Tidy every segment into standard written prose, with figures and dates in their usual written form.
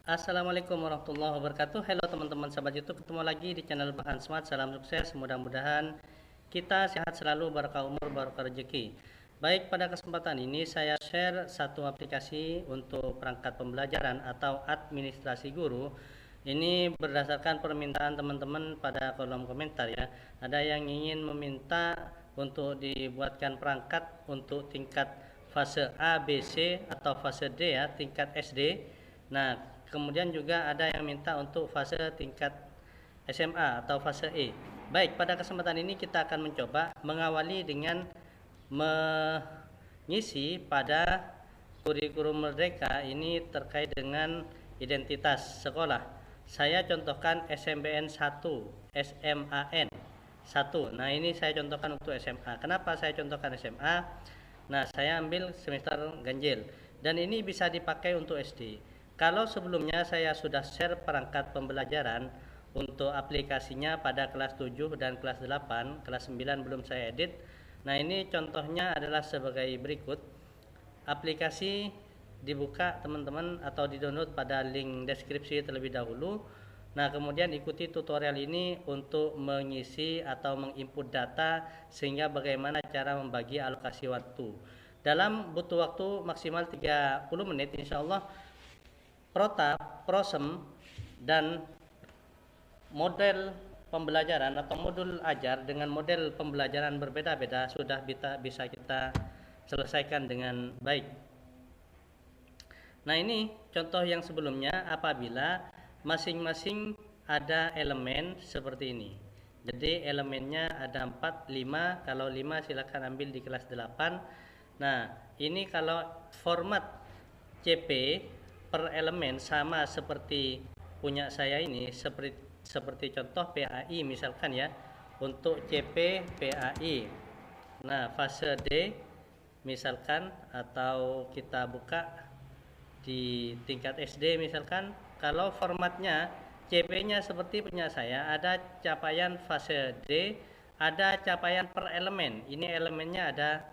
Assalamualaikum warahmatullahi wabarakatuh. Halo teman-teman sahabat YouTube, ketemu lagi di channel Bahan Smart. Salam sukses, mudah-mudahan kita sehat selalu, barokah umur, barokah rezeki. Baik, pada kesempatan ini saya share satu aplikasi untuk perangkat pembelajaran atau administrasi guru. Ini berdasarkan permintaan teman-teman pada kolom komentar ya. Ada yang ingin meminta untuk dibuatkan perangkat untuk tingkat fase A, B, C atau fase D ya, tingkat SD. Nah, kemudian juga ada yang minta untuk fase tingkat SMA atau fase E. Baik, pada kesempatan ini kita akan mencoba mengawali dengan mengisi pada kurikulum merdeka ini terkait dengan identitas sekolah. Saya contohkan SMBN 1, SMAN 1. Nah, ini saya contohkan untuk SMA. Kenapa saya contohkan SMA? Nah, saya ambil semester ganjil dan ini bisa dipakai untuk SD. Kalau sebelumnya saya sudah share perangkat pembelajaran untuk aplikasinya pada kelas 7 dan kelas 8, kelas 9 belum saya edit. Nah, ini contohnya adalah sebagai berikut. Aplikasi dibuka teman-teman atau di-download pada link deskripsi terlebih dahulu. Nah, kemudian ikuti tutorial ini untuk mengisi atau menginput data sehingga bagaimana cara membagi alokasi waktu. Dalam butuh waktu maksimal 30 menit insya Allah protap, prosem, dan model pembelajaran atau modul ajar dengan model pembelajaran berbeda-beda sudah bisa kita selesaikan dengan baik. Nah, ini contoh yang sebelumnya apabila masing-masing ada elemen seperti ini. Jadi elemennya ada 4, 5. Kalau 5 silakan ambil di kelas 8. Nah, ini kalau format CP per elemen sama seperti punya saya ini, seperti contoh PAI misalkan ya, untuk CP PAI. Nah, fase D misalkan, atau kita buka di tingkat SD misalkan, kalau formatnya CP-nya seperti punya saya, ada capaian fase D, ada capaian per elemen. Ini elemennya ada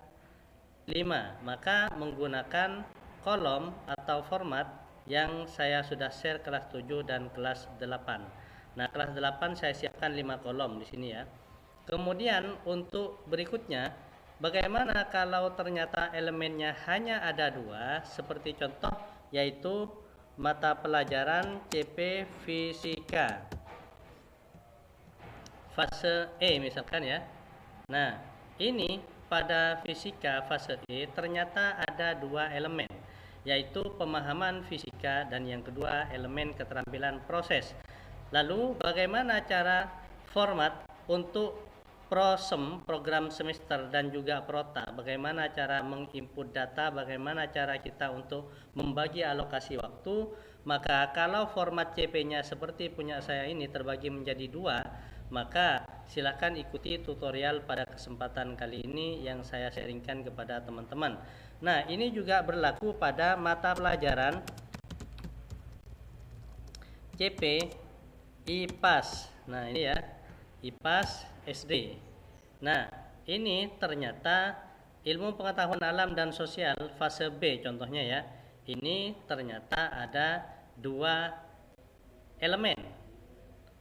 5, maka menggunakan kolom atau format yang saya sudah share kelas 7 dan kelas 8. Nah, kelas 8 saya siapkan 5 kolom di sini ya. Kemudian untuk berikutnya, bagaimana kalau ternyata elemennya hanya ada 2, seperti contoh yaitu mata pelajaran CP Fisika fase E misalkan ya. Nah, ini pada fisika fase E ternyata ada 2 elemen, yaitu pemahaman fisika dan yang kedua elemen keterampilan proses. Lalu bagaimana cara format untuk prosem, program semester, dan juga prota, bagaimana cara menginput data, bagaimana cara kita untuk membagi alokasi waktu. Maka kalau format CP-nya seperti punya saya ini terbagi menjadi 2, maka silakan ikuti tutorial pada kesempatan kali ini yang saya sharingkan kepada teman-teman. Nah, ini juga berlaku pada mata pelajaran CP IPAS. Nah, ini ya, IPAS SD. Nah, ini ternyata ilmu pengetahuan alam dan sosial fase B contohnya ya. Ini ternyata ada 2 elemen,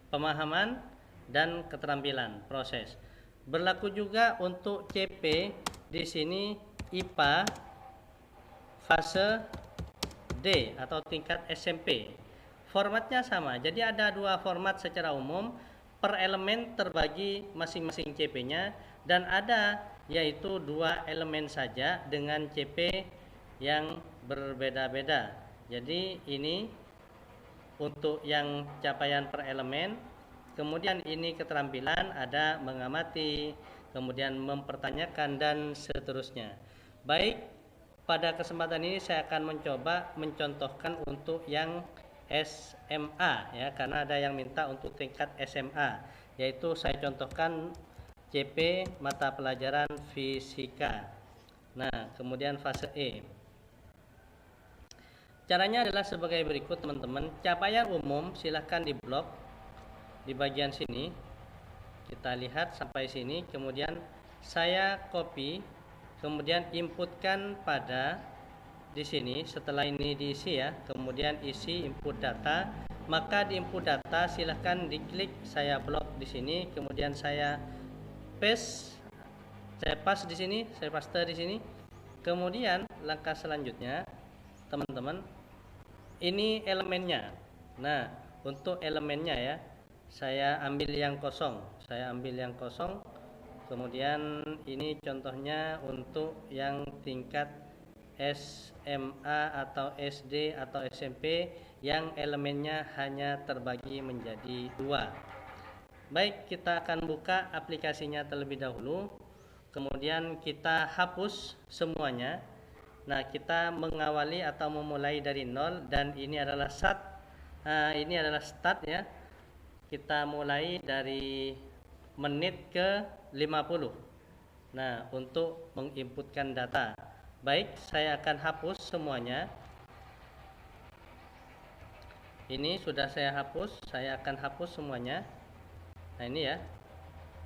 pemahaman dan keterampilan proses. Berlaku juga untuk CP di sini IPA fase D atau tingkat SMP. Formatnya sama, jadi ada 2 format secara umum, per elemen terbagi masing-masing CP-nya, dan ada yaitu 2 elemen saja dengan CP yang berbeda-beda. Jadi ini untuk yang capaian per elemen. Kemudian ini keterampilan, ada mengamati, kemudian mempertanyakan, dan seterusnya. Baik, pada kesempatan ini saya akan mencoba mencontohkan untuk yang SMA ya, karena ada yang minta untuk tingkat SMA, yaitu saya contohkan CP mata pelajaran fisika. Nah, kemudian fase E. Caranya adalah sebagai berikut teman-teman. Capaian umum silahkan diblok di bagian sini. Kita lihat sampai sini, kemudian saya copy, kemudian inputkan pada di sini setelah ini diisi ya, kemudian isi input data, maka di input data silahkan diklik saya blok di sini, kemudian saya paste, saya paste di sini, saya paste di sini. Kemudian langkah selanjutnya teman-teman, ini elemennya. Nah, untuk elemennya ya, saya ambil yang kosong, kemudian ini contohnya untuk yang tingkat SMA atau SD atau SMP yang elemennya hanya terbagi menjadi 2. Baik, kita akan buka aplikasinya terlebih dahulu, kemudian kita hapus semuanya. Nah, kita mengawali atau memulai dari 0 dan ini adalah start. Ini adalah start ya. Kita mulai dari menit ke 50. Nah, untuk menginputkan data. Baik, saya akan hapus semuanya. Ini sudah saya hapus, saya akan hapus semuanya. Nah, ini ya.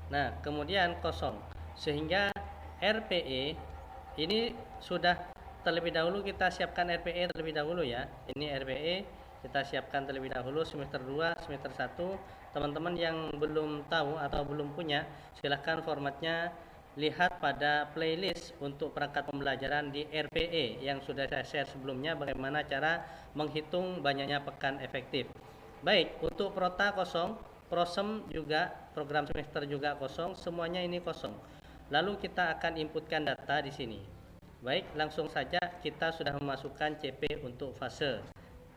Nah, kemudian kosong. Sehingga RPE ini sudah terlebih dahulu kita siapkan RPE terlebih dahulu ya. Ini RPE kita siapkan terlebih dahulu semester 2, semester 1. Teman-teman yang belum tahu atau belum punya, silahkan formatnya lihat pada playlist untuk perangkat pembelajaran di RPE yang sudah saya share sebelumnya, bagaimana cara menghitung banyaknya pekan efektif. Baik, untuk Prota kosong, Prosem juga, program semester juga kosong, semuanya ini kosong. Lalu kita akan inputkan data di sini. Baik, langsung saja kita sudah memasukkan CP untuk fase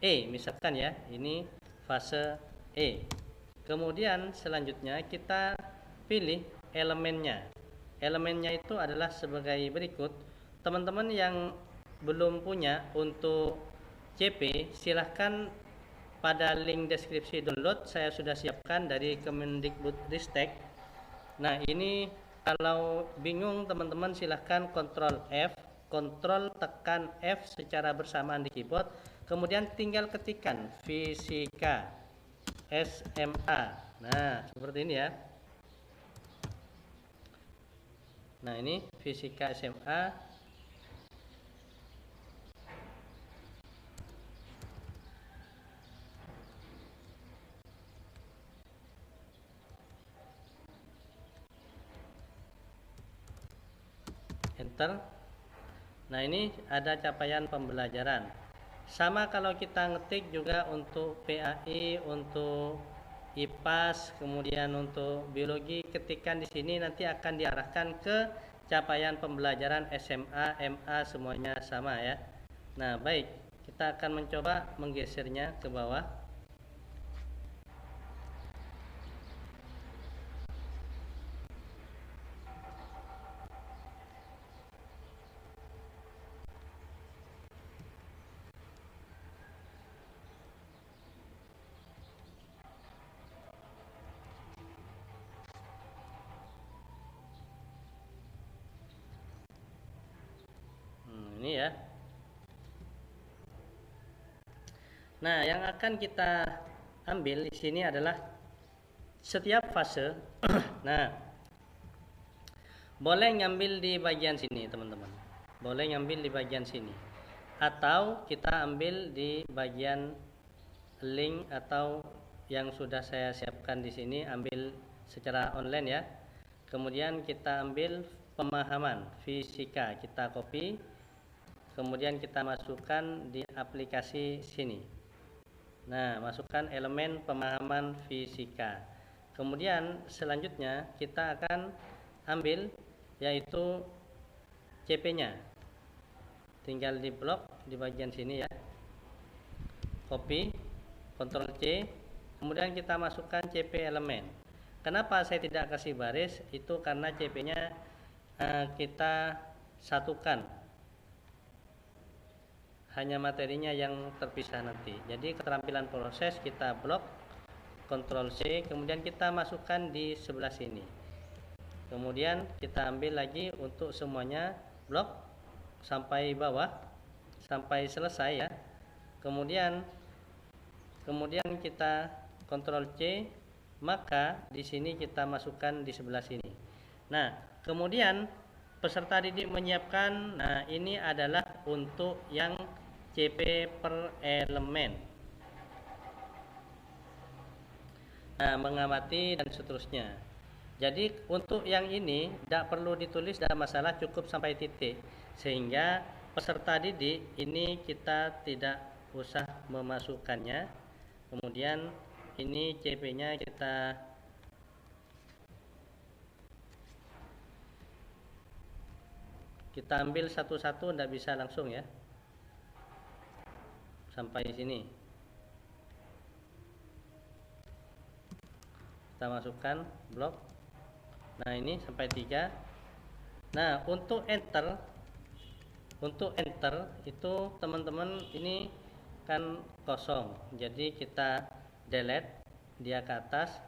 E, misalkan ya, ini fase E. Kemudian selanjutnya kita pilih elemennya. Elemennya itu adalah sebagai berikut. Teman-teman yang belum punya untuk CP, silahkan pada link deskripsi download saya sudah siapkan dari Kemendikbudristek. Nah, ini kalau bingung teman-teman silahkan Ctrl F, Ctrl tekan F secara bersamaan di keyboard, kemudian tinggal ketikkan fisika SMA. Nah, seperti ini ya. Nah, ini fisika SMA. Enter. Nah, ini ada capaian pembelajaran. Sama kalau kita ngetik juga untuk PAI, untuk IPAS, kemudian untuk biologi, ketikkan di sini nanti akan diarahkan ke capaian pembelajaran SMA, MA, semuanya sama ya. Nah, baik, kita akan mencoba menggesernya ke bawah. Ini ya. Nah, yang akan kita ambil di sini adalah setiap fase. Nah, boleh ngambil di bagian sini, teman-teman. Boleh ngambil di bagian sini. Atau kita ambil di bagian link atau yang sudah saya siapkan di sini, ambil secara online ya. Kemudian kita ambil pemahaman fisika, kita copy. Kemudian kita masukkan di aplikasi sini. Nah, masukkan elemen pemahaman fisika. Kemudian selanjutnya kita akan ambil yaitu CP-nya. Tinggal di blok di bagian sini ya. Copy, Ctrl C, kemudian kita masukkan CP elemen. Kenapa saya tidak kasih baris? Itu karena CP-nya kita satukan. Hanya materinya yang terpisah nanti. Jadi keterampilan proses kita blok, Ctrl C, kemudian kita masukkan di sebelah sini. Kemudian kita ambil lagi untuk semuanya, blok sampai bawah, sampai selesai ya. Kemudian kita Ctrl C, maka di sini kita masukkan di sebelah sini. Nah, kemudian peserta didik menyiapkan. Nah, ini adalah untuk yang CP per elemen. Nah, mengamati dan seterusnya. Jadi untuk yang ini tidak perlu ditulis, tidak masalah, cukup sampai titik. Sehingga peserta didik ini kita tidak usah memasukkannya. Kemudian ini CP-nya kita ambil satu-satu, tidak bisa langsung ya. Sampai sini. Kita masukkan blok. Nah, ini sampai 3. Nah, untuk enter itu teman-teman ini kan kosong. Jadi kita delete dia ke atas,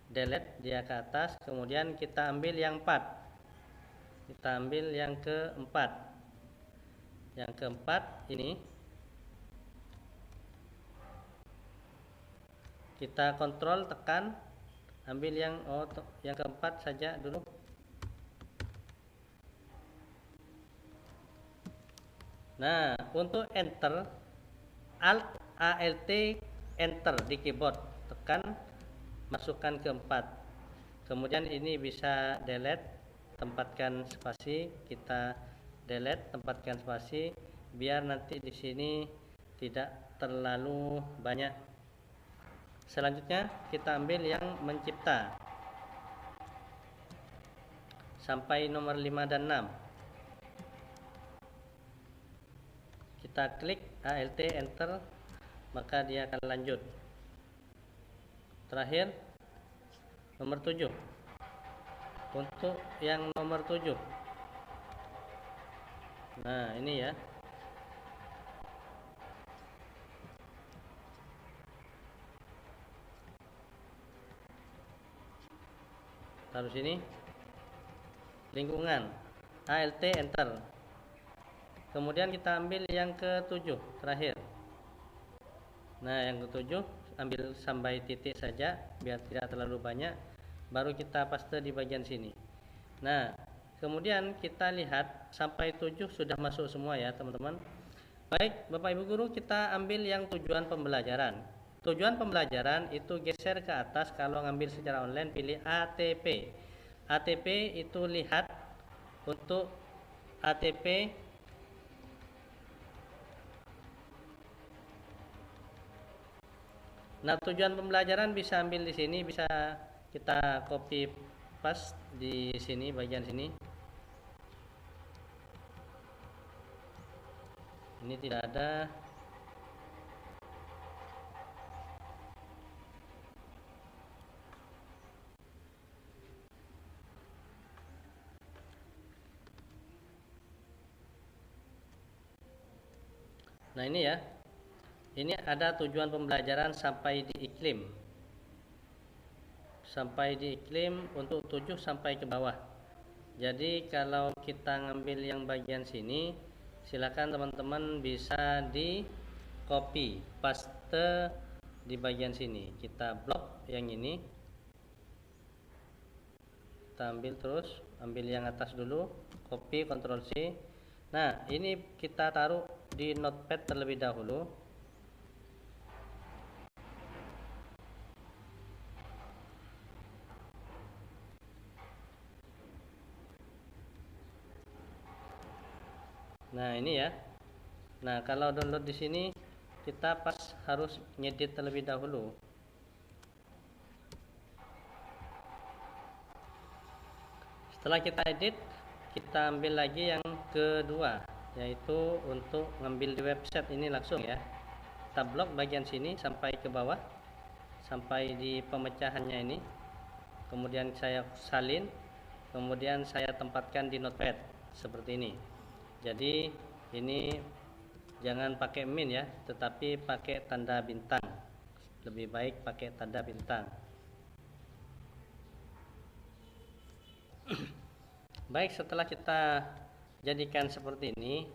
delete dia ke atas, kemudian kita ambil yang 4. Kita ambil yang keempat. Yang keempat ini kita kontrol tekan, ambil yang keempat saja dulu. Nah, untuk enter, Alt ALT enter di keyboard, tekan, masukkan keempat. Kemudian ini bisa delete, tempatkan spasi, kita delete, tempatkan spasi, biar nanti di sini tidak terlalu banyak. Selanjutnya kita ambil yang mencipta sampai nomor 5 dan 6. Kita klik ALT enter, maka dia akan lanjut. Terakhir nomor 7. Untuk yang nomor 7, nah ini ya, taruh sini, lingkungan, ALT enter. Kemudian kita ambil yang ke-7 terakhir. Nah, yang ke-7 ambil sampai titik saja biar tidak terlalu banyak, baru kita paste di bagian sini. Nah, kemudian kita lihat sampai 7 sudah masuk semua ya teman-teman. Baik Bapak Ibu Guru, kita ambil yang tujuan pembelajaran. Tujuan pembelajaran itu geser ke atas. Kalau ngambil secara online pilih ATP. ATP itu lihat. Untuk ATP nah, tujuan pembelajaran bisa ambil di sini, bisa kita copy paste di sini, bagian sini. Ini tidak ada. Nah, ini ya. Ini ada tujuan pembelajaran sampai di iklim. Sampai di iklim untuk 7 sampai ke bawah. Jadi kalau kita ngambil yang bagian sini, silakan teman-teman bisa di copy paste di bagian sini. Kita blok yang ini. Kita ambil terus, ambil yang atas dulu, copy, Ctrl C. Nah, ini kita taruh di notepad terlebih dahulu. Nah, ini ya. Nah, kalau download di sini kita harus ngedit terlebih dahulu. Setelah kita edit, kita ambil lagi yang kedua, yaitu untuk ngambil di website ini langsung ya. Kita blok bagian sini sampai ke bawah, sampai di pemecahannya ini. Kemudian saya salin, kemudian saya tempatkan di notepad seperti ini. Jadi ini jangan pakai min ya, tetapi pakai tanda bintang. Lebih baik pakai tanda bintang. Baik, setelah kita jadikan seperti ini,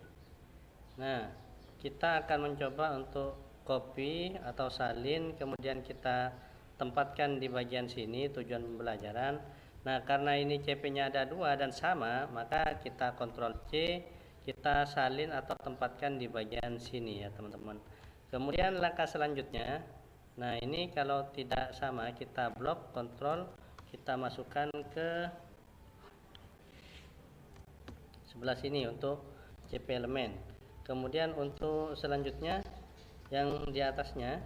nah kita akan mencoba untuk copy atau salin, kemudian kita tempatkan di bagian sini tujuan pembelajaran. Nah, karena ini CP-nya ada 2 dan sama, maka kita Ctrl C, kita salin atau tempatkan di bagian sini ya teman-teman. Kemudian langkah selanjutnya, nah ini kalau tidak sama kita blok, kontrol, kita masukkan ke sebelah sini untuk CP elemen. Kemudian untuk selanjutnya yang di atasnya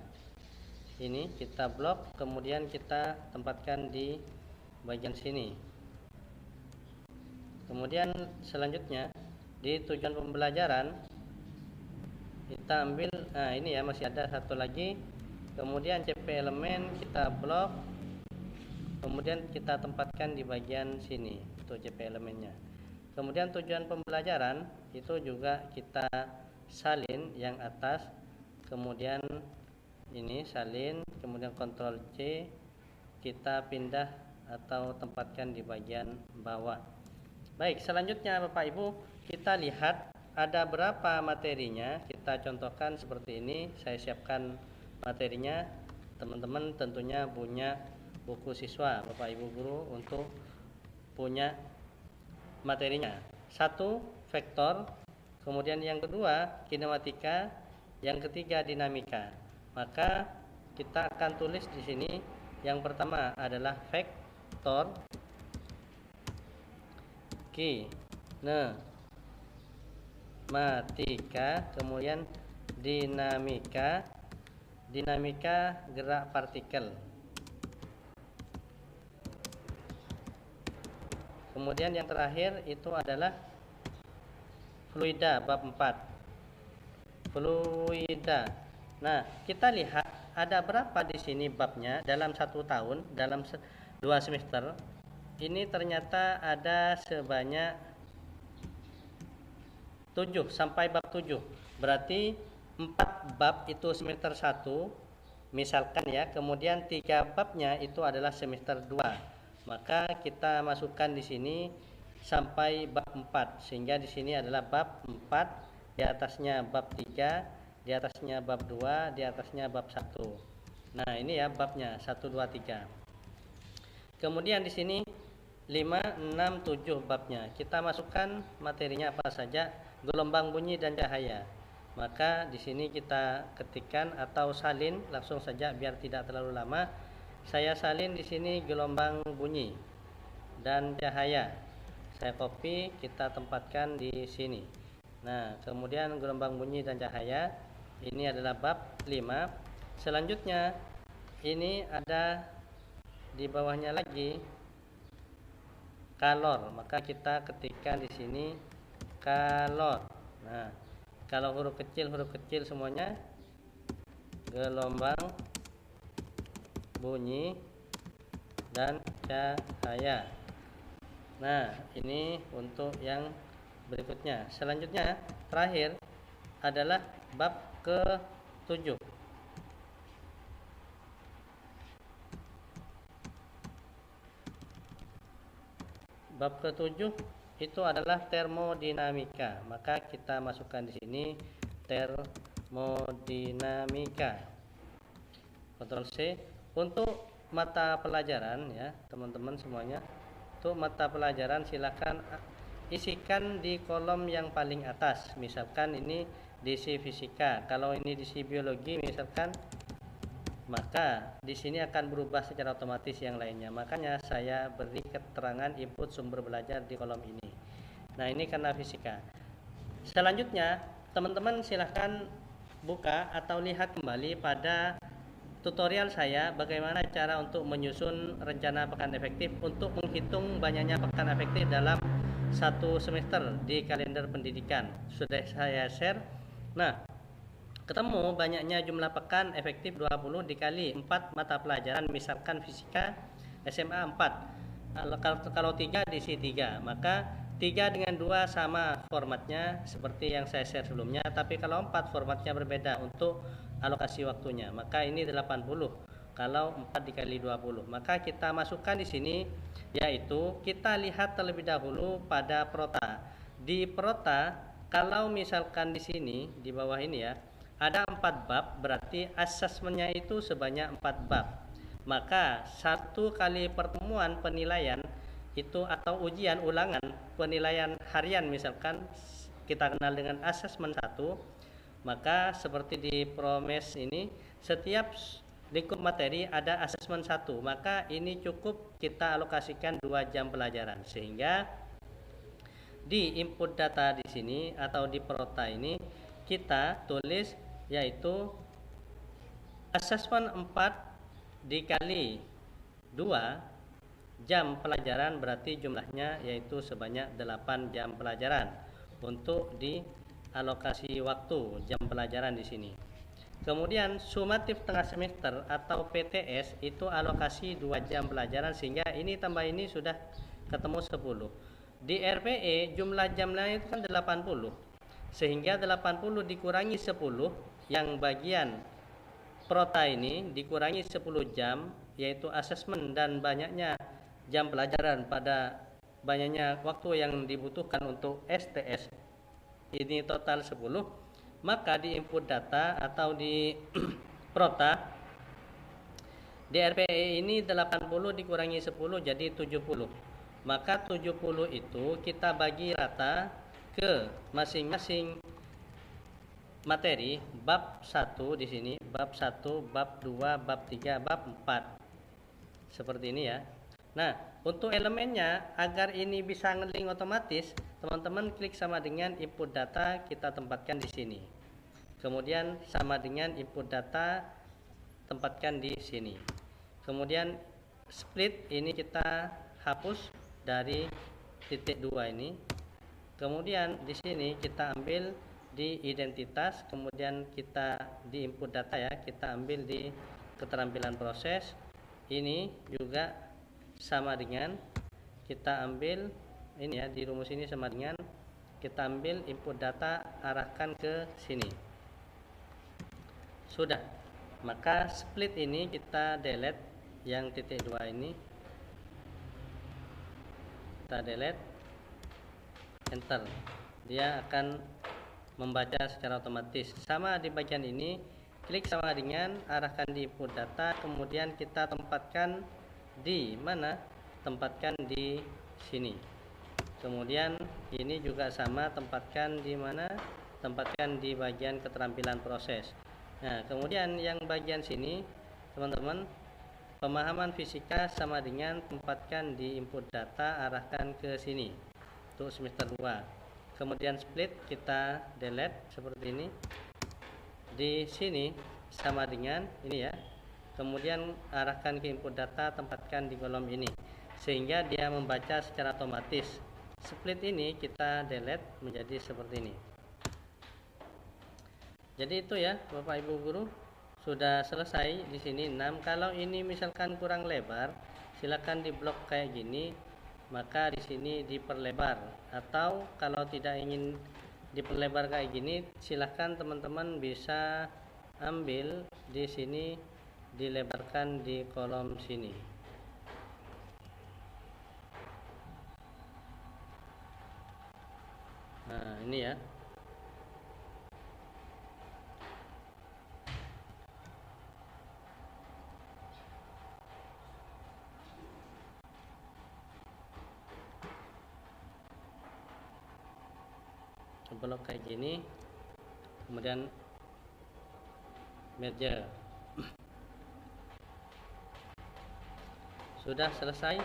ini kita blok, kemudian kita tempatkan di bagian sini. Kemudian selanjutnya di tujuan pembelajaran kita ambil, nah ini ya masih ada satu lagi. Kemudian CP elemen kita blok, kemudian kita tempatkan di bagian sini untuk CP elemennya. Kemudian tujuan pembelajaran itu juga kita salin yang atas, kemudian ini salin, kemudian Ctrl C, kita pindah atau tempatkan di bagian bawah. Baik, selanjutnya Bapak Ibu, kita lihat ada berapa materinya. Kita contohkan seperti ini. Saya siapkan materinya. Teman-teman tentunya punya buku siswa, Bapak Ibu guru, untuk punya materinya. 1 vektor, kemudian yang kedua kinematika, yang ketiga dinamika. Maka kita akan tulis di sini. Yang pertama adalah vektor kinematika, kemudian dinamika gerak partikel. Kemudian yang terakhir itu adalah fluida bab 4. Fluida. Nah, kita lihat ada berapa di sini babnya dalam 1 tahun, dalam 2 semester. Ini ternyata ada sebanyak 7 sampai bab 7. Berarti 4 bab itu semester 1 misalkan ya, kemudian 3 babnya itu adalah semester 2. Maka kita masukkan di sini sampai bab 4, sehingga di sini adalah bab 4, di atasnya bab 3, di atasnya bab 2, di atasnya bab 1. Nah, ini ya babnya 1 2 3. Kemudian di sini 5 6 7 babnya. Kita masukkan materinya apa saja, gelombang bunyi dan cahaya. Maka di sini kita ketikkan atau salin langsung saja biar tidak terlalu lama. Saya salin di sini gelombang bunyi dan cahaya. Saya copy, kita tempatkan di sini. Nah, kemudian gelombang bunyi dan cahaya ini adalah bab 5. Selanjutnya ini ada di bawahnya lagi kalor, maka kita ketikkan di sini kalor. Nah, kalau huruf kecil semuanya gelombang bunyi dan cahaya. Nah, ini untuk yang berikutnya. Selanjutnya terakhir adalah bab ke-7. Bab ke-7 itu adalah termodinamika. Maka kita masukkan di sini termodinamika. Ctrl C. Untuk mata pelajaran ya, teman-teman semuanya. Untuk mata pelajaran silakan isikan di kolom yang paling atas. Misalkan ini DC fisika. Kalau ini DC biologi misalkan, maka di sini akan berubah secara otomatis yang lainnya. Makanya saya beri keterangan input sumber belajar di kolom ini. Nah, ini karena fisika. Selanjutnya, teman-teman silahkan buka atau lihat kembali pada tutorial saya bagaimana cara untuk menyusun rencana pekan efektif untuk menghitung banyaknya pekan efektif dalam 1 semester di kalender pendidikan. Sudah saya share. Nah, ketemu banyaknya jumlah pekan efektif 20 dikali 4 mata pelajaran, misalkan fisika SMA 4. Kalau 3 DC 3, maka 3 dengan 2 sama formatnya seperti yang saya share sebelumnya, tapi kalau 4 formatnya berbeda untuk alokasi waktunya. Maka ini 80 kalau 4 dikali 20. Maka kita masukkan di sini, yaitu kita lihat terlebih dahulu pada prota. Di prota, kalau misalkan di sini di bawah ini ya, ada 4 bab, berarti asesmennya itu sebanyak 4 bab. Maka 1 kali pertemuan penilaian itu atau ujian ulangan penilaian harian, misalkan kita kenal dengan asesmen 1, maka seperti di Promes ini setiap lingkup materi ada asesmen 1, maka ini cukup kita alokasikan 2 jam pelajaran, sehingga di input data di sini atau di Prota ini kita tulis yaitu asesmen 4 dikali 2 jam pelajaran, berarti jumlahnya yaitu sebanyak 8 jam pelajaran untuk dialokasi waktu jam pelajaran di sini. Kemudian sumatif tengah semester atau PTS itu alokasi 2 jam pelajaran, sehingga ini tambah ini sudah ketemu 10. Di RPE jumlah jamnya itu kan 80, sehingga 80 dikurangi 10 yang bagian Prota ini dikurangi 10 jam, yaitu asesmen dan banyaknya jam pelajaran pada banyaknya waktu yang dibutuhkan untuk STS, ini total 10, maka di input data atau di Prota di RPE ini 80 dikurangi 10 jadi 70, maka 70 itu kita bagi rata ke masing-masing materi bab 1 di sini, bab 1, bab 2, bab 3, bab 4. Seperti ini ya. Nah, untuk elemennya agar ini bisa ngeling otomatis, teman-teman klik sama dengan input data kita tempatkan di sini. Kemudian sama dengan input data tempatkan di sini. Kemudian split ini kita hapus dari titik 2 ini. Kemudian di sini kita ambil di identitas, kemudian kita di input data ya, kita ambil di keterampilan proses. Ini juga sama dengan kita ambil ini ya, di rumus ini sama dengan kita ambil input data arahkan ke sini. Sudah, maka split ini kita delete yang titik 2 ini, kita delete, enter, dia akan membaca secara otomatis. Sama di bagian ini, klik sama dengan arahkan di input data, kemudian kita tempatkan di mana? Tempatkan di sini. Kemudian ini juga sama, tempatkan di mana? Tempatkan di bagian keterampilan proses. Nah, kemudian yang bagian sini, teman-teman, pemahaman fisika sama dengan tempatkan di input data, arahkan ke sini untuk semester 2. Kemudian split kita delete seperti ini. Di sini sama dengan ini ya. Kemudian arahkan ke input data, tempatkan di kolom ini, sehingga dia membaca secara otomatis. Split ini kita delete menjadi seperti ini. Jadi itu ya Bapak Ibu guru, sudah selesai di sini 6. Kalau ini misalkan kurang lebar, silakan diblok kayak gini, maka di sini diperlebar, atau kalau tidak ingin diperlebar kayak gini, silakan teman-teman bisa ambil di sini, dilebarkan di kolom sini. Nah, ini ya. Blok kayak gini, kemudian merge. Sudah selesai.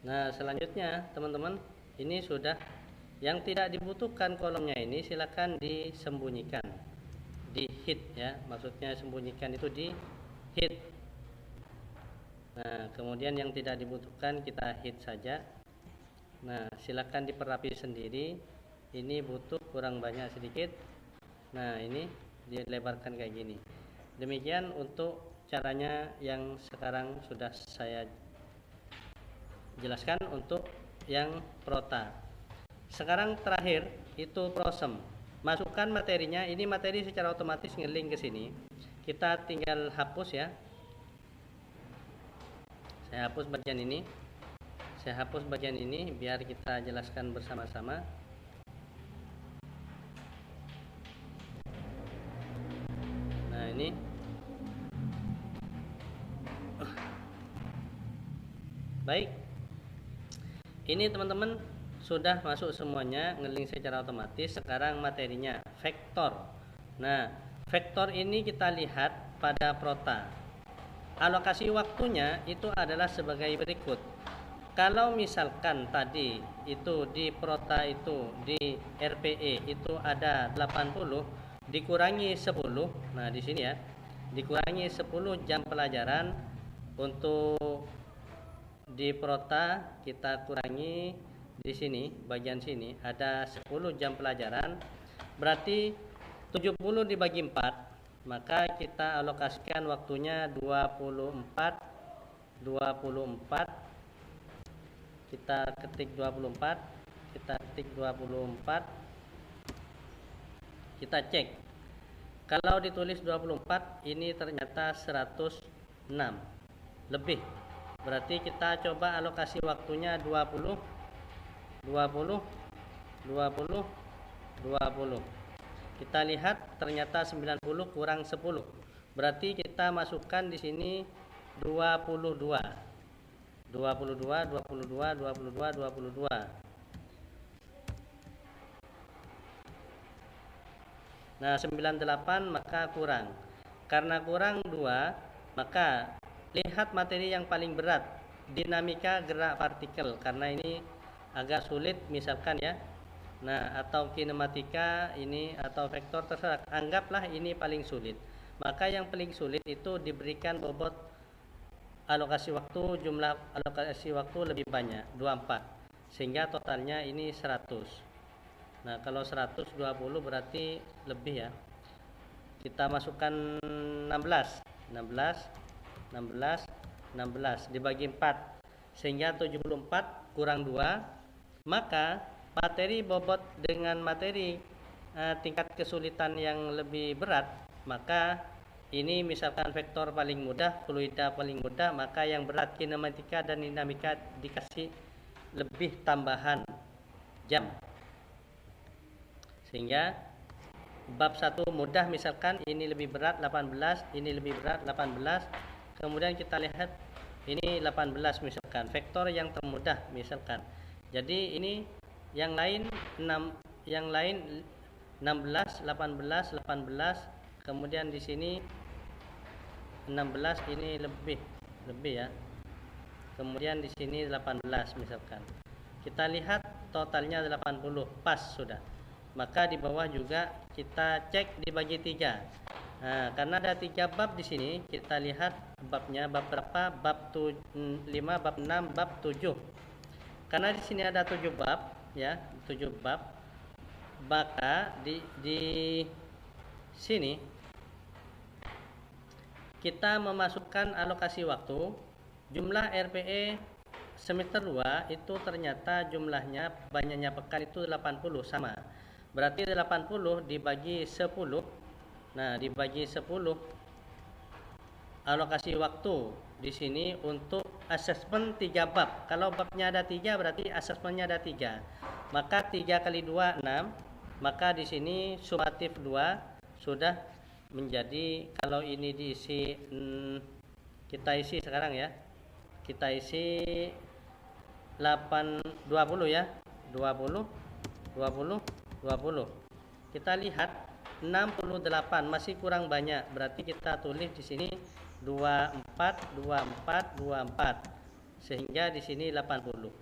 Nah, selanjutnya teman-teman, ini sudah yang tidak dibutuhkan kolomnya ini silakan disembunyikan, di hid ya, maksudnya sembunyikan itu di hid. Nah, kemudian yang tidak dibutuhkan kita hid saja. Nah, silakan diperapi sendiri, ini butuh kurang banyak sedikit. Nah, ini dilebarkan kayak gini. Demikian untuk caranya yang sekarang sudah saya jelaskan untuk yang Prota. Sekarang terakhir itu Prosem. masukkan materinya. Ini materi secara otomatis ngelink ke sini. Kita tinggal hapus ya. Saya hapus bagian ini. Saya hapus bagian ini biar kita jelaskan bersama-sama. Nah, ini. Baik. Ini teman-teman sudah masuk semuanya, ngelink secara otomatis. Sekarang materinya vektor. Nah, vektor ini kita lihat pada prota. Alokasi waktunya itu adalah sebagai berikut. Kalau misalkan tadi itu di prota itu di RPE itu ada 80 dikurangi 10. Nah, di sini ya. Dikurangi 10 jam pelajaran. Untuk di prota kita kurangi di sini, bagian sini ada 10 jam pelajaran, berarti 70 dibagi 4, maka kita alokasikan waktunya 24. Kita ketik 24, kita ketik 24, kita cek. Kalau ditulis 24 ini ternyata 106 lebih. Berarti kita coba alokasi waktunya 20. Kita lihat ternyata 90 kurang 10. Berarti kita masukkan di sini 22. Nah, 98 maka kurang. Karena kurang 2, maka lihat materi yang paling berat, dinamika gerak partikel, karena ini agak sulit misalkan ya. Nah, atau kinematika ini atau vektor, terserah. Anggaplah ini paling sulit. Maka yang paling sulit itu diberikan bobot alokasi waktu, jumlah alokasi waktu lebih banyak, 24. Sehingga totalnya ini 100. Nah, kalau 120 berarti lebih ya. Kita masukkan 16 dibagi 4 sehingga 74 kurang 2, maka materi bobot dengan materi tingkat kesulitan yang lebih berat, maka ini misalkan vektor paling mudah, fluida paling mudah, maka yang berat kinematika dan dinamika dikasih lebih tambahan jam. Sehingga bab 1 mudah misalkan ini lebih berat 18, ini lebih berat 18. Kemudian kita lihat ini 18 misalkan, vektor yang termudah misalkan. Jadi ini yang lain 16, 18, kemudian di sini 16 ini lebih ya. Kemudian di sini 18 misalkan. Kita lihat totalnya 80, pas sudah. Maka di bawah juga kita cek dibagi 3. Nah, karena ada 3 bab di sini, kita lihat babnya bab berapa? Bab 5, bab 6, bab 7. Karena di sini ada 7 bab ya, 7 bab. Maka di sini kita memasukkan alokasi waktu. Jumlah RPE semester 2 itu ternyata jumlahnya banyaknya pekan itu 80 sama. Berarti 80 dibagi 10. Nah, dibagi 10 alokasi waktu di sini untuk asesmen 3 bab. Kalau babnya ada 3 berarti asesmennya ada 3. Maka 3 kali 2 6. Maka di sini sumatif 2 sudah menjadi, kalau ini diisi kita isi sekarang ya. Kita isi 20 ya. 20. Kita lihat 68 masih kurang banyak. Berarti kita tulis di sini 24 sehingga di sini 80.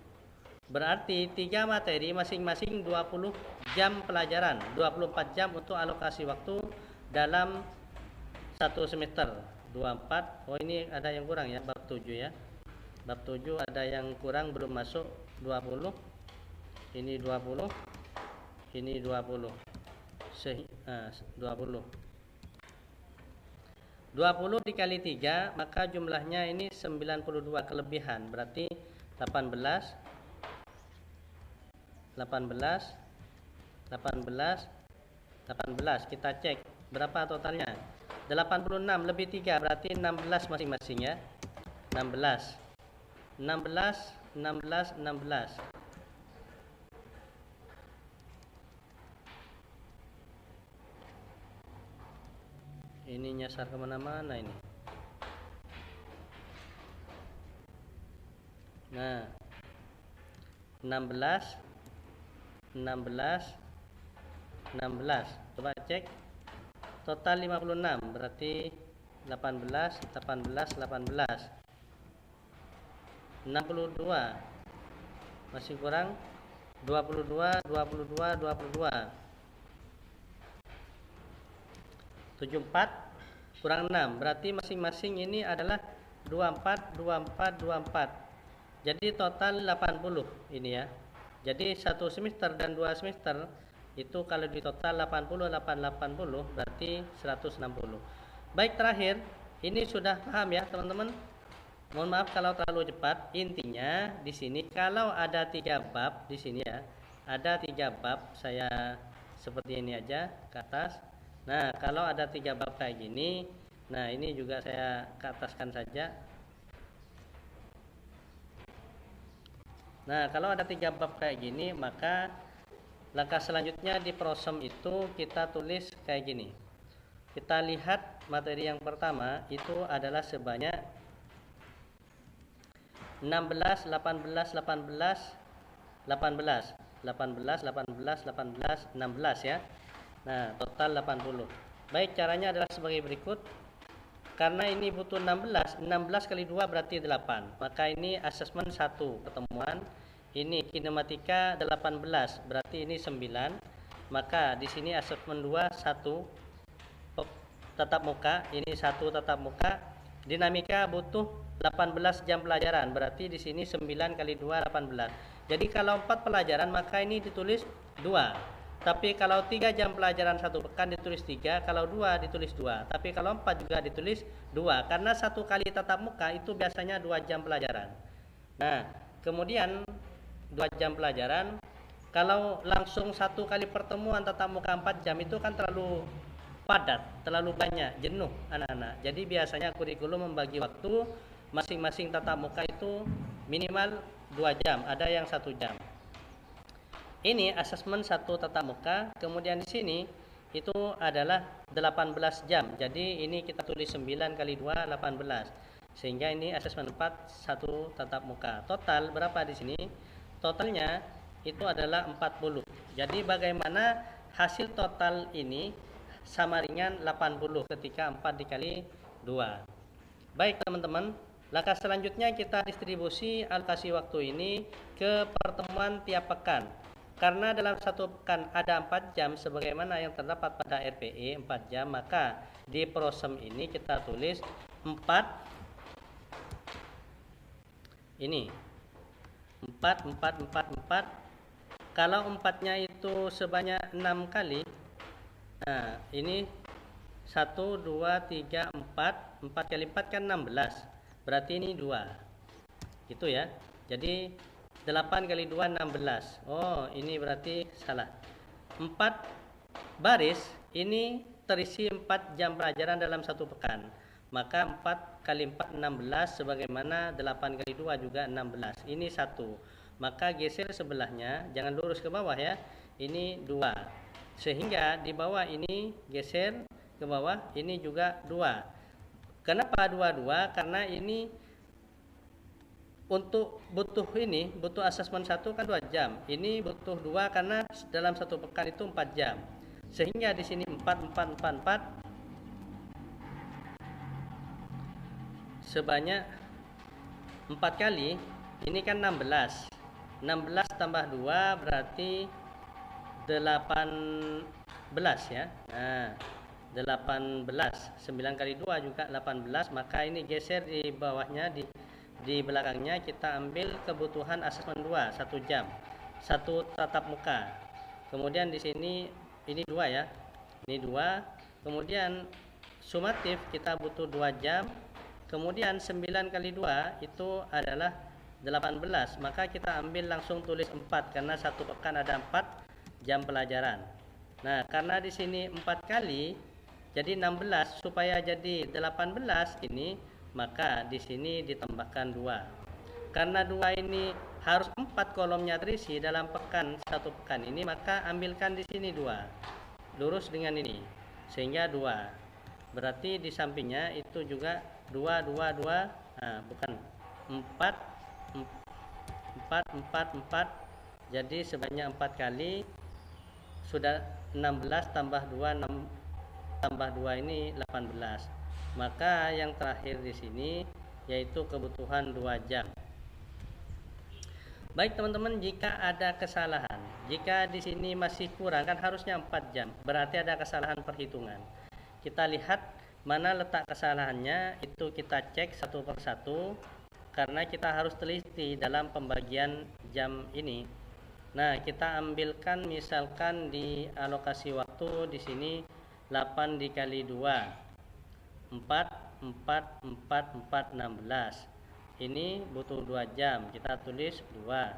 Berarti 3 materi masing-masing 20 jam pelajaran, 24 jam untuk alokasi waktu dalam 1 semester. 24. Oh, ini ada yang kurang ya, bab 7 ya. Bab 7 ada yang kurang, belum masuk 20. Ini 20. Ini 20. 20 dikali 3 maka jumlahnya ini 92 kelebihan, berarti 18 18 18. Kita cek berapa totalnya. 86 lebih 3 berarti 16 masing-masing ya. 16. 16, 16, 16. Ini nyasar kemana-mana ini. Nah, 16, 16, 16. Coba cek. Total 56 berarti 18, 18, 18. 62. Masih kurang 22, 22, 22. 74 kurang 6 berarti masing-masing ini adalah 24, 24, 24. Jadi total 80 ini ya. Jadi satu semester dan 2 semester itu kalau di total 80, 80 berarti 160. Baik, terakhir ini sudah paham ya teman-teman. Mohon maaf kalau terlalu cepat. Intinya di sini kalau ada 3 bab di sini ya, ada 3 bab, saya seperti ini aja ke atas. Nah, kalau ada 3 bab kayak gini, nah ini juga saya ke ataskan saja. Nah, kalau ada 3 bab kayak gini, maka langkah selanjutnya di prosom itu kita tulis kayak gini. Kita lihat materi yang pertama itu adalah sebanyak 16, 18, 18, 18, 18, 18, 18, 16 ya. Nah, total 80. Baik, caranya adalah sebagai berikut. Karena ini butuh 16, 16 kali 2 berarti 8. Maka ini asesmen 1 pertemuan. Ini kinematika 18, berarti ini 9. Maka di sini asesmen 2 1 tatap muka, ini 1 tatap muka. Dinamika butuh 18 jam pelajaran, berarti di sini 9 kali 2 18. Jadi kalau 4 pelajaran maka ini ditulis 2. Tapi kalau 3 jam pelajaran 1 pekan ditulis 3, kalau 2 ditulis 2. Tapi kalau 4 juga ditulis 2, karena 1 kali tatap muka itu biasanya 2 jam pelajaran. Nah, kemudian 2 jam pelajaran, kalau langsung 1 kali pertemuan tatap muka 4 jam itu kan terlalu padat, terlalu banyak, jenuh anak-anak. Jadi biasanya kurikulum membagi waktu masing-masing tatap muka itu minimal 2 jam, ada yang 1 jam. Ini asesmen 1 tatap muka, kemudian di sini itu adalah 18 jam. Jadi ini kita tulis 9 kali 2 18. Sehingga ini asesmen 4 1 tatap muka. Total berapa di sini? Totalnya itu adalah 40. Jadi bagaimana hasil total ini sama ringan 80 ketika 4 dikali 2. Baik teman-teman, langkah selanjutnya kita distribusi alokasi waktu ini ke pertemuan tiap pekan. Karena dalam 1 pekan ada 4 jam sebagaimana yang terdapat pada RPE 4 jam, maka di prosom ini kita tulis 4 ini 4 4 4 4. Kalau 4-nya itu sebanyak 6 kali. Nah, ini 1 2 3 4. 4 kali 4 kan 16. Berarti ini 2. Gitu ya. Jadi 8 kali 2 16. Oh, ini berarti salah. 4 baris ini terisi 4 jam pelajaran dalam 1 pekan. Maka 4 kali 4 16 sebagaimana 8 kali 2 juga 16. Ini 1. Maka geser sebelahnya, jangan lurus ke bawah ya. Ini 2. Sehingga di bawah ini geser ke bawah, ini juga 2. Kenapa 2? Karena ini untuk butuh asesmen 1 kan 2 jam. Ini butuh 2 karena dalam 1 pekan itu 4 jam. Sehingga di sini 4 4 4 4 sebanyak 4 kali. Ini kan 16. 16 tambah 2 berarti 18 ya. Nah, 18. 9 kali 2 juga 18. Maka ini geser di bawahnya, di belakangnya kita ambil kebutuhan asesmen 2 1 jam, 1 tatap muka. Kemudian di sini ini 2 ya. Ini 2. Kemudian sumatif kita butuh 2 jam. Kemudian 9 kali 2 itu adalah 18. Maka kita ambil langsung tulis 4 karena 1 pekan ada 4 jam pelajaran. Nah, karena di sini 4 kali, jadi 16, supaya jadi 18 ini, maka di sini ditambahkan 2. Karena 2 ini harus 4 kolomnya terisi dalam satu pekan ini, maka ambilkan di sini 2. Lurus dengan ini, sehingga 2. Berarti di sampingnya itu juga 2, 2, 2, nah, bukan 4, 4, 4, 4. Jadi sebanyak 4 kali, sudah 16 tambah 2, 6 tambah 2 ini 18. Maka yang terakhir di sini yaitu kebutuhan 2 jam. Baik teman-teman, jika ada kesalahan, jika di sini masih kurang, kan harusnya 4 jam, berarti ada kesalahan perhitungan. Kita lihat mana letak kesalahannya, itu kita cek satu persatu, karena kita harus teliti dalam pembagian jam ini. Nah, kita ambilkan misalkan di alokasi waktu di sini 8 dikali 2, 4, 4, 4, 4, 16. Ini butuh 2 jam, kita tulis 2.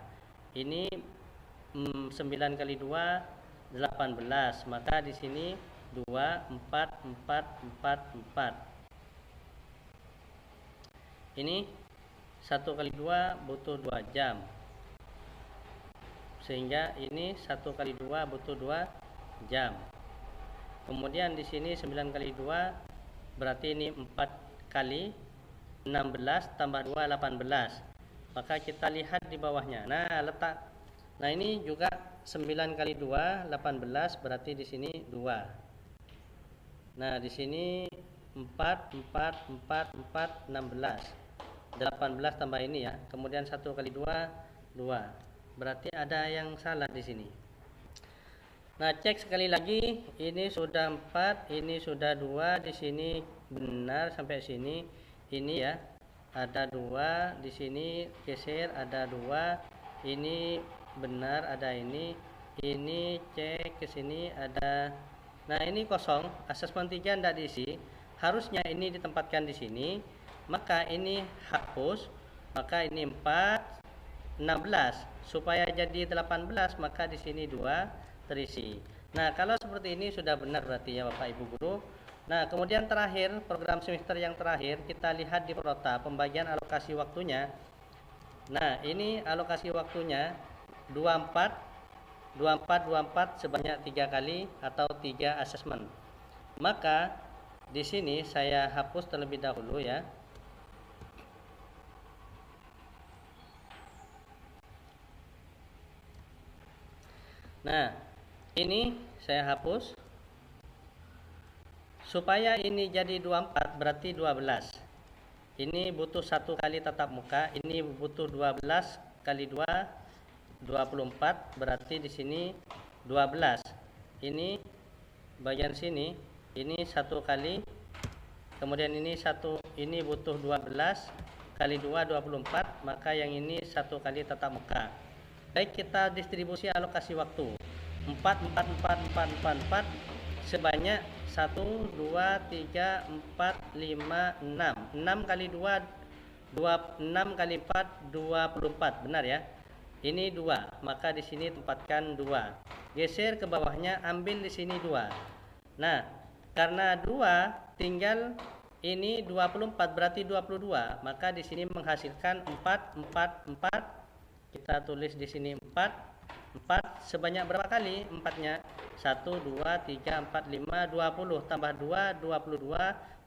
Ini 9 kali 2, 18. Maka di sini 2, 4, 4, 4, 4. Ini 1 kali 2 butuh 2 jam. Sehingga ini 1 kali 2 butuh 2 jam. Kemudian di sini 9 kali 2 berarti ini 4 kali 16 tambah 2 18. Maka kita lihat di bawahnya. Nah, ini juga 9 kali 2 18, berarti di sini 2. Nah, di sini 4 4 4 4 16. 18 tambah ini ya. Kemudian 1 kali 2 2. Berarti ada yang salah di sini. Nah, cek sekali lagi, ini sudah 4, ini sudah 2, di sini benar sampai sini. Ini ya, ada 2, di sini geser ada 2, ini benar ada ini cek ke sini ada. Nah, ini kosong, asesmen 3 tidak diisi. Harusnya ini ditempatkan di sini, maka ini hapus, maka ini 4 16 supaya jadi 18, maka di sini 2 terisi. Nah, kalau seperti ini sudah benar berarti ya Bapak Ibu guru. Nah, kemudian terakhir, program semester yang terakhir, kita lihat di prota pembagian alokasi waktunya. Nah, ini alokasi waktunya 24 24 24 sebanyak 3 kali atau 3 asesmen. Maka di sini saya hapus terlebih dahulu ya. Nah, ini saya hapus. Supaya ini jadi 24 berarti 12. Ini butuh 1 kali tatap muka, ini butuh 12 kali 2 24, berarti di sini 12. Ini bagian sini, ini 1 kali, kemudian ini butuh 12 kali 2 24, maka yang ini 1 kali tatap muka. Baik, kita distribusi alokasi waktu 4 4 4 4 4 4 sebanyak 1 2 3 4 5 6. 6 kali 2 6 kali 4 24, benar ya. Ini 2, maka di sini tempatkan 2. Geser ke bawahnya, ambil di sini 2. Nah, karena 2 tinggal ini 24 berarti 22, maka di sini menghasilkan 4 4 4. Kita tulis di sini 4 sebanyak berapa kali 4-nya? 1 2 3 4 5 20 tambah 2 22,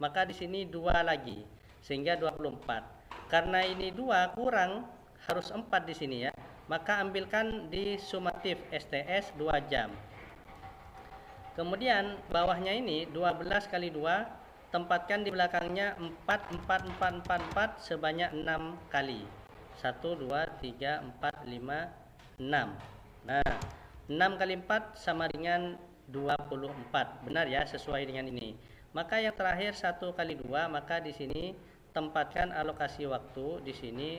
maka di sini 2 lagi sehingga 24. Karena ini 2 kurang, harus 4 di sini ya. Maka ambilkan di sumatif STS 2 jam. Kemudian bawahnya ini 12 kali 2, tempatkan di belakangnya 4 4 4 4 4 sebanyak 6 kali. 1 2 3 4 5 6. Nah, 6 kali 4 sama dengan 24. Benar ya, sesuai dengan ini. Maka yang terakhir 1 kali 2, maka di sini tempatkan alokasi waktu di sini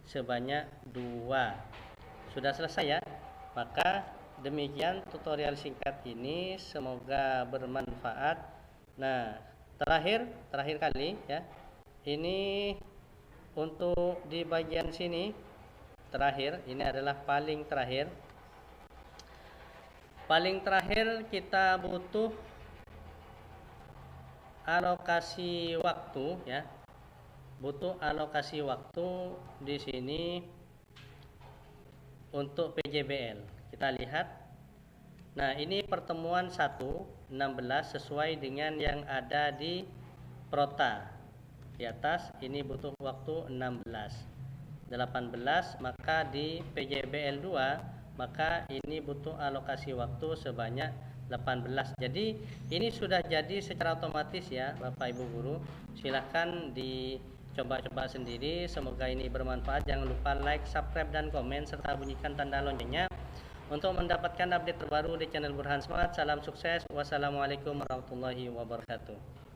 sebanyak 2. Sudah selesai ya. Maka demikian tutorial singkat ini, semoga bermanfaat. Nah, terakhir kali ya. Ini untuk di bagian sini terakhir, ini adalah paling terakhir. Paling terakhir kita butuh alokasi waktu ya. Butuh alokasi waktu di sini untuk PJBL. Kita lihat. Nah, ini pertemuan 1, 16 sesuai dengan yang ada di Prota. Di atas ini butuh waktu 16. 18, maka di PJBL 2 maka ini butuh alokasi waktu sebanyak 18. Jadi ini sudah jadi secara otomatis ya Bapak Ibu Guru. Silahkan dicoba-coba sendiri. Semoga ini bermanfaat. Jangan lupa like, subscribe, dan komen serta bunyikan tanda loncengnya untuk mendapatkan update terbaru di channel Burhan Semangat. Salam sukses. Wassalamualaikum warahmatullahi wabarakatuh.